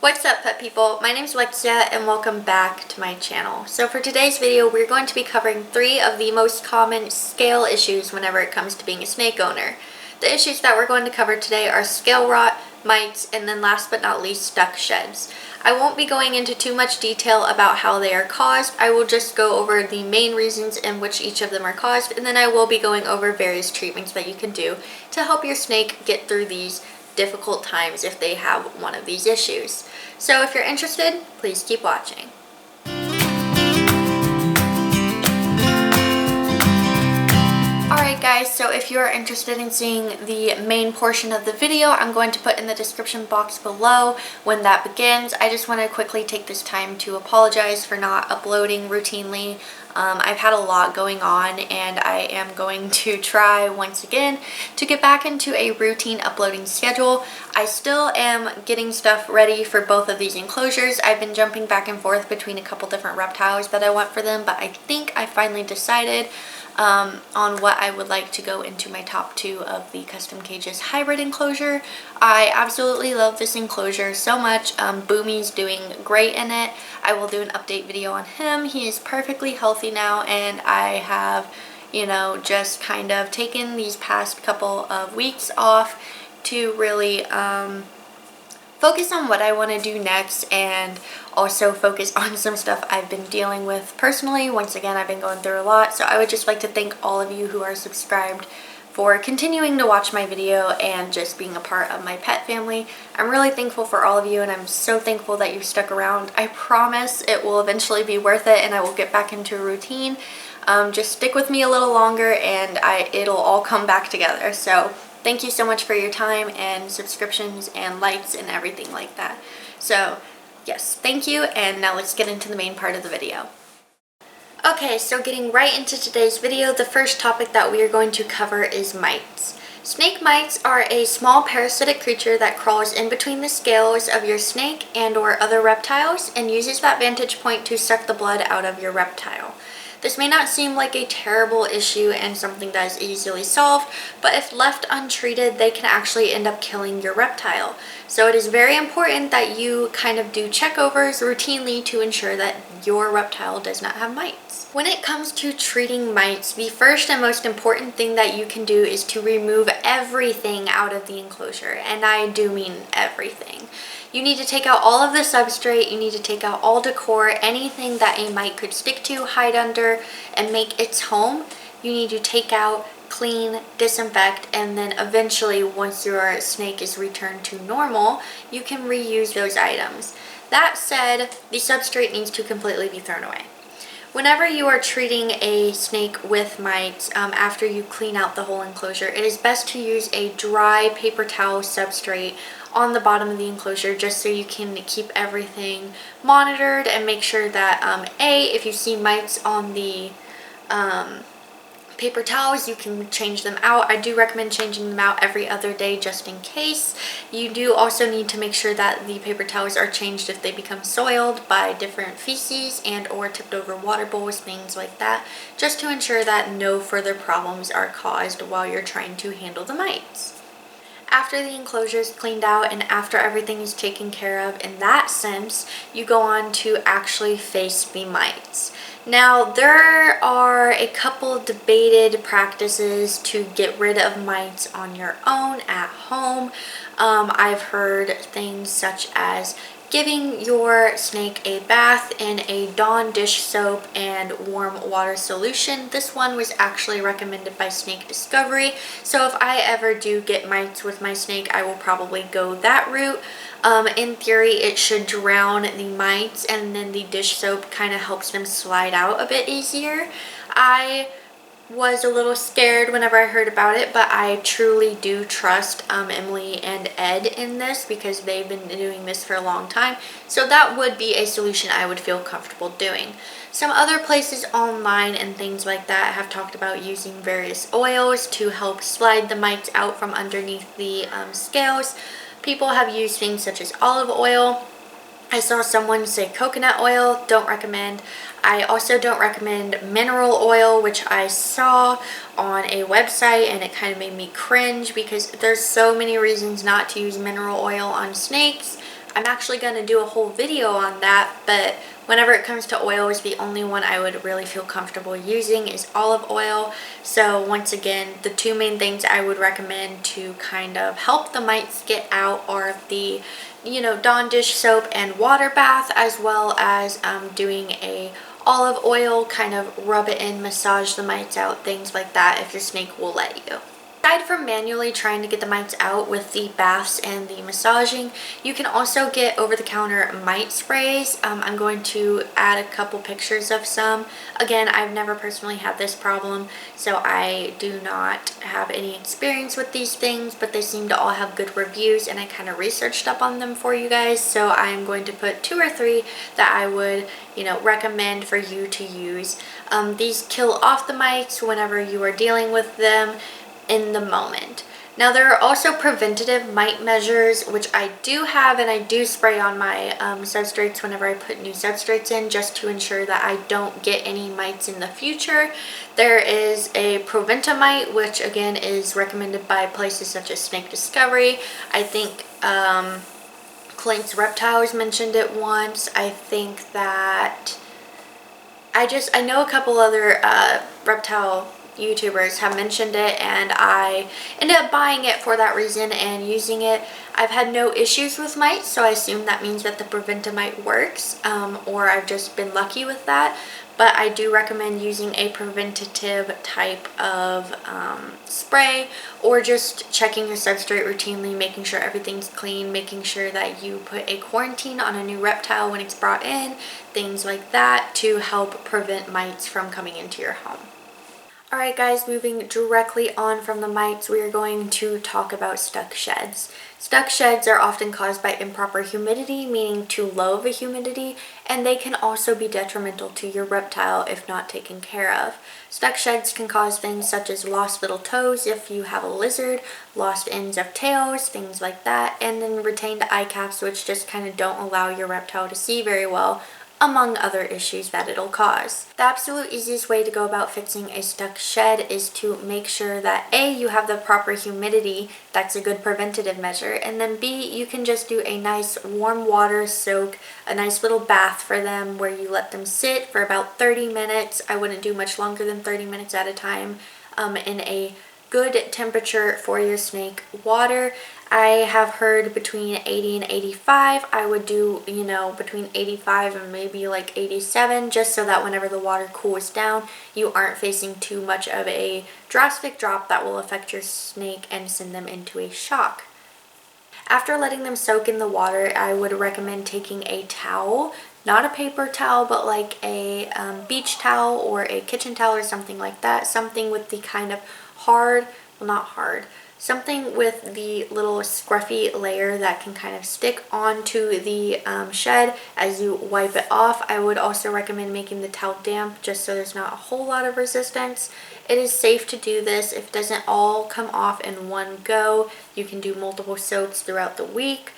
What's up, pet people? My name is Alexia and welcome back to my channel. So for today's video, we're going to be covering 3 of the most common scale issues whenever it comes to being a snake owner. The issues that we're going to cover today are scale rot, mites, and then last but not least, stuck sheds. I won't be going into too much detail about how they are caused. I will just go over the main reasons in which each of them are caused, and then I will be going over various treatments that you can do to help your snake get through these difficult times if they have one of these issues. So if you're interested, please keep watching. Alright guys, so if you're interested in seeing the main portion of the video, I'm going to put in the description box below when that begins. I just want to quickly take this time to apologize for not uploading routinely. I've had a lot going on and I am going to try once again to get back into a routine uploading schedule. I still am getting stuff ready for both of these enclosures. I've been jumping back and forth between a couple different reptiles that I want for them, but I think I finally decided on what I would like to go into my top 2 of the Custom Cages hybrid enclosure. I absolutely love this enclosure so much. Boomy's doing great in it. I will do an update video on him. He is perfectly healthy now, and I have, just kind of taken these past couple of weeks off to really focus on what I want to do next and also focus on some stuff I've been dealing with personally. Once again, I've been going through a lot, so I would just like to thank all of you who are subscribed for continuing to watch my video and just being a part of my pet family. I'm really thankful for all of you, and I'm so thankful that you've stuck around. I promise it will eventually be worth it and I will get back into a routine. Just stick with me a little longer and it'll all come back together. So thank you so much for your time and subscriptions and likes and everything like that. So yes, thank you, and now let's get into the main part of the video. Okay, so getting right into today's video, the first topic that we are going to cover is mites. Snake mites are a small parasitic creature that crawls in between the scales of your snake and or other reptiles and uses that vantage point to suck the blood out of your reptile. This may not seem like a terrible issue and something that is easily solved, but if left untreated, they can actually end up killing your reptile. So it is very important that you kind of do checkovers routinely to ensure that your reptile does not have mites. When it comes to treating mites, the first and most important thing that you can do is to remove everything out of the enclosure, and I do mean everything. You need to take out all of the substrate, you need to take out all decor, anything that a mite could stick to, hide under, and make its home. You need to take out, clean, disinfect, and then eventually, once your snake is returned to normal, you can reuse those items. That said, the substrate needs to completely be thrown away. Whenever you are treating a snake with mites, after you clean out the whole enclosure, it is best to use a dry paper towel substrate on the bottom of the enclosure, just so you can keep everything monitored and make sure that if you see mites on the paper towels, you can change them out. I do recommend changing them out every other day just in case. You do also need to make sure that the paper towels are changed if they become soiled by different feces and or tipped over water bowls, things like that, just to ensure that no further problems are caused while you're trying to handle the mites. After the enclosure is cleaned out and after everything is taken care of in that sense, you go on to actually face the mites. Now, there are a couple debated practices to get rid of mites on your own at home. I've heard things such as giving your snake a bath in a Dawn dish soap and warm water solution. This one was actually recommended by Snake Discovery, so if I ever do get mites with my snake, I will probably go that route. In theory, it should drown the mites, and then the dish soap kind of helps them slide out a bit easier. I was a little scared whenever I heard about it, but I truly do trust Emily and Ed in this because they've been doing this for a long time. So that would be a solution I would feel comfortable doing. Some other places online and things like that have talked about using various oils to help slide the mites out from underneath the scales. People have used things such as olive oil. I saw someone say coconut oil, don't recommend. I also don't recommend mineral oil, which I saw on a website and it kind of made me cringe because there's so many reasons not to use mineral oil on snakes. I'm actually going to do a whole video on that, but whenever it comes to oils, the only one I would really feel comfortable using is olive oil. So once again, the two main things I would recommend to kind of help the mites get out are the, Dawn dish soap and water bath, as well as doing a olive oil, kind of rub it in, massage the mites out, things like that, if your snake will let you. Aside from manually trying to get the mites out with the baths and the massaging, you can also get over-the-counter mite sprays. I'm going to add a couple pictures of some. Again, I've never personally had this problem, so I do not have any experience with these things, but they seem to all have good reviews, and I kind of researched up on them for you guys, so I'm going to put 2 or 3 that I would recommend for you to use. These kill off the mites whenever you are dealing with them in the moment. Now there are also preventative mite measures, which I do have, and I do spray on my substrates whenever I put new substrates in, just to ensure that I don't get any mites in the future. There is a Preventative, which again is recommended by places such as Snake Discovery. I think Clint's Reptiles mentioned it once. I think that I know a couple other reptile YouTubers have mentioned it, and I ended up buying it for that reason and using it. I've had no issues with mites, so I assume that means that the Preventative works, or I've just been lucky with that. But I do recommend using a preventative type of spray, or just checking your substrate routinely, making sure everything's clean, making sure that you put a quarantine on a new reptile when it's brought in, things like that, to help prevent mites from coming into your home. Alright guys, moving directly on from the mites, we are going to talk about stuck sheds. Stuck sheds are often caused by improper humidity, meaning too low of a humidity, and they can also be detrimental to your reptile if not taken care of. Stuck sheds can cause things such as lost little toes if you have a lizard, lost ends of tails, things like that, and then retained eye caps, which just kind of don't allow your reptile to see very well, among other issues that it'll cause. The absolute easiest way to go about fixing a stuck shed is to make sure that A, you have the proper humidity. That's a good preventative measure. And then B, you can just do a nice warm water soak, a nice little bath for them where you let them sit for about 30 minutes. I wouldn't do much longer than 30 minutes at a time, in a good temperature for your snake water. I have heard between 80 and 85. I would do, between 85 and maybe like 87, just so that whenever the water cools down, you aren't facing too much of a drastic drop that will affect your snake and send them into a shock. After letting them soak in the water, I would recommend taking a towel, not a paper towel, but like a beach towel or a kitchen towel or something like that, something with the kind of something with the little scruffy layer that can kind of stick onto the shed as you wipe it off. I would also recommend making the towel damp, just so there's not a whole lot of resistance. It is safe to do this. If it doesn't all come off in one go, you can do multiple soaks throughout the week.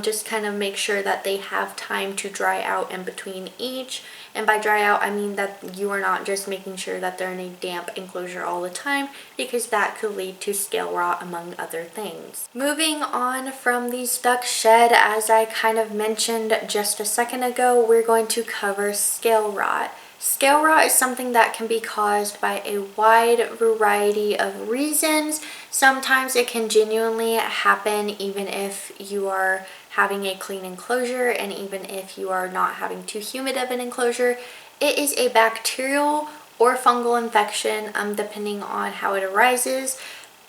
Just kind of make sure that they have time to dry out in between each. And by dry out, I mean that you are not just making sure that they're in a damp enclosure all the time, because that could lead to scale rot, among other things. Moving on from the stuck shed, as I kind of mentioned just a second ago, we're going to cover scale rot. Scale rot is something that can be caused by a wide variety of reasons. Sometimes it can genuinely happen even if you are having a clean enclosure, and even if you are not having too humid of an enclosure. It is a bacterial or fungal infection, depending on how it arises.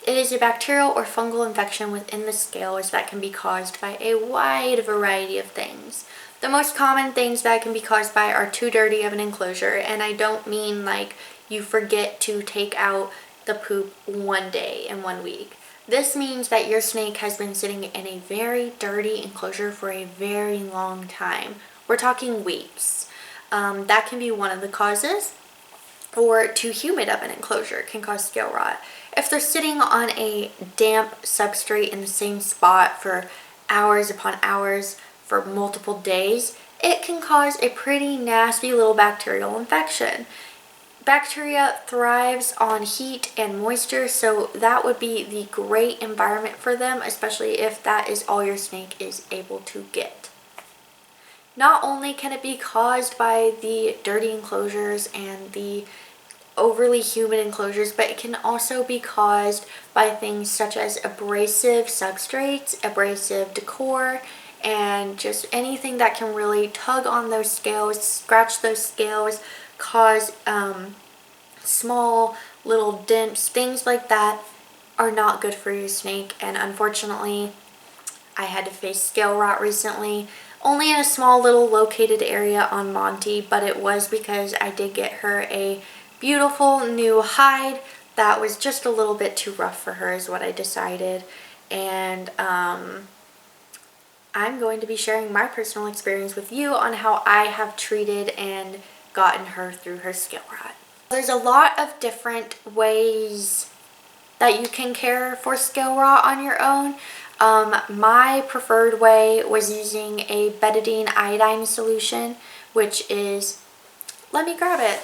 It is a bacterial or fungal infection within the scales that can be caused by a wide variety of things. The most common things that can be caused by are too dirty of an enclosure, and I don't mean like you forget to take out the poop one day in 1 week. This means that your snake has been sitting in a very dirty enclosure for a very long time. We're talking weeks. That can be one of the causes. Or too humid of an enclosure can cause scale rot. If they're sitting on a damp substrate in the same spot for hours upon hours for multiple days, it can cause a pretty nasty little bacterial infection. Bacteria thrives on heat and moisture, so that would be the great environment for them, especially if that is all your snake is able to get. not only can it be caused by the dirty enclosures and the overly humid enclosures, but it can also be caused by things such as abrasive substrates, abrasive decor, and just anything that can really tug on those scales, scratch those scales, cause small little dents, things like that are not good for your snake. And unfortunately, I had to face scale rot recently, only in a small little located area on Monty, but it was because I did get her a beautiful new hide that was just a little bit too rough for her is what I decided. And I'm going to be sharing my personal experience with you on how I have treated and gotten her through her scale rot. There's a lot of different ways that you can care for scale rot on your own. My preferred way was using a betadine iodine solution, which is, let me grab it.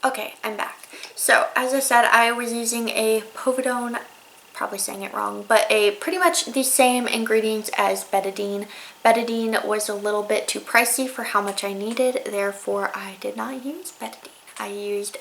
Okay, I'm back. So as I said, I was using a povidone, probably saying it wrong, but pretty much the same ingredients as betadine. Betadine was a little bit too pricey for how much I needed, therefore I did not use betadine. I used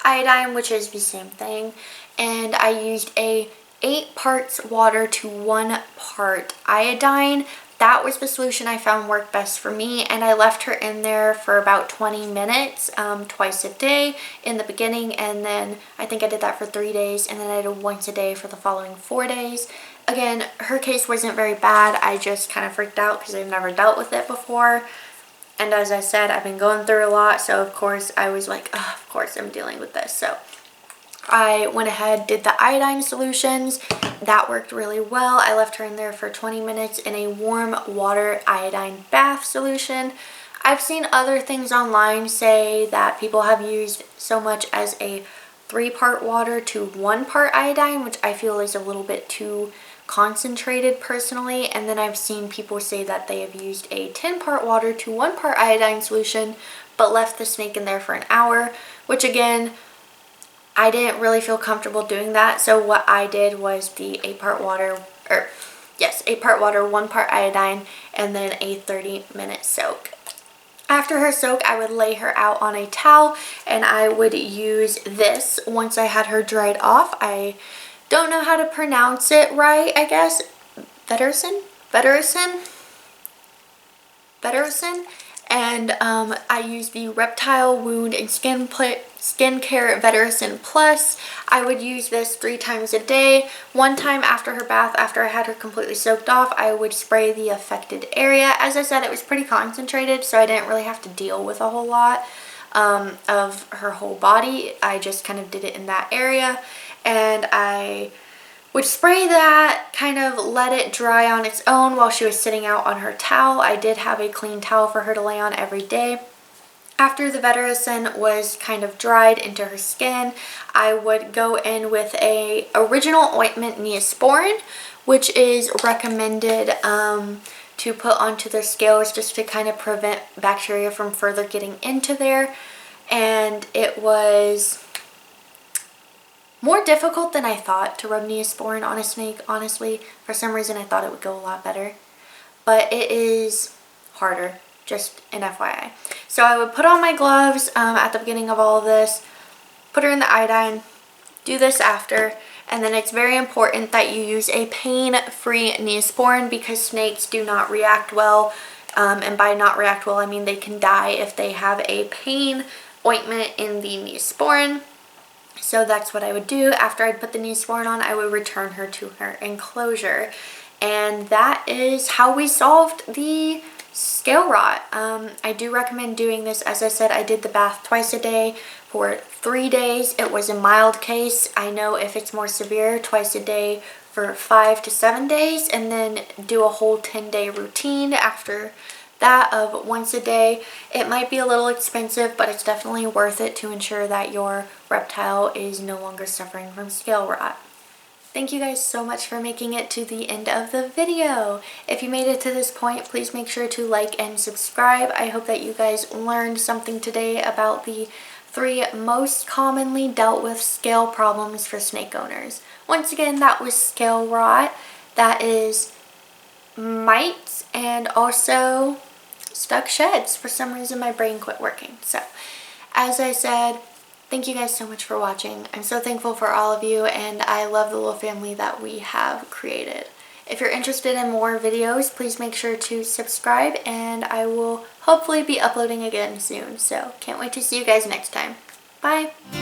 iodine, which is the same thing, and I used a 8 parts water to 1 part iodine. That was the solution I found worked best for me, and I left her in there for about 20 minutes twice a day in the beginning, and then I think I did that for 3 days, and then I did once a day for the following 4 days. Again, her case wasn't very bad. I just kind of freaked out because I've never dealt with it before. And as I said, I've been going through a lot, so of course I was like, oh, of course I'm dealing with this. So I went ahead, did the iodine solutions. That worked really well. I left her in there for 20 minutes in a warm water iodine bath solution. I've seen other things online say that people have used so much as a 3-part water to 1 part iodine, which I feel is a little bit too concentrated personally. And then I've seen people say that they have used a 10-part water to 1 part iodine solution, but left the snake in there for an hour, which again, I didn't really feel comfortable doing that. So what I did was the 8-part water, 8-part water, 1 part iodine, and then a 30-minute soak. After her soak, I would lay her out on a towel, and I would use this once I had her dried off. I don't know how to pronounce it right, I guess. Vetericin? And I use the Reptile Wound and Skincare Vetericin Plus. I would use this 3 times a day. 1 time after her bath, after I had her completely soaked off, I would spray the affected area. As I said, it was pretty concentrated, so I didn't really have to deal with a whole lot of her whole body. I just kind of did it in that area, and I would spray that, kind of let it dry on its own while she was sitting out on her towel. I did have a clean towel for her to lay on every day. After the Vetericin was kind of dried into her skin, I would go in with a original ointment Neosporin, which is recommended to put onto the scales just to kind of prevent bacteria from further getting into there. And it was more difficult than I thought to rub Neosporin on a snake, honestly. For some reason I thought it would go a lot better, but it is harder, just an FYI. So I would put on my gloves at the beginning of all of this, put her in the iodine, do this after, and then it's very important that you use a pain-free Neosporin because snakes do not react well, and by not react well I mean they can die if they have a pain ointment in the Neosporin. So that's what I would do. After I'd put the Neosporin on, I would return her to her enclosure. And that is how we solved the scale rot. I do recommend doing this. As I said, I did the bath twice a day for 3 days. It was a mild case. I know if it's more severe, twice a day for 5 to 7 days, and then do a whole 10-day routine after that of once a day. It might be a little expensive, but it's definitely worth it to ensure that your reptile is no longer suffering from scale rot. Thank you guys so much for making it to the end of the video. If you made it to this point, please make sure to like and subscribe. I hope that you guys learned something today about the 3 most commonly dealt with scale problems for snake owners. Once again, that was scale rot, that is mites, and also stuck sheds. For some reason my brain quit working. So as I said, thank you guys so much for watching. I'm so thankful for all of you, and I love the little family that we have created. If you're interested in more videos, please make sure to subscribe, and I will hopefully be uploading again soon. So can't wait to see you guys next time. Bye!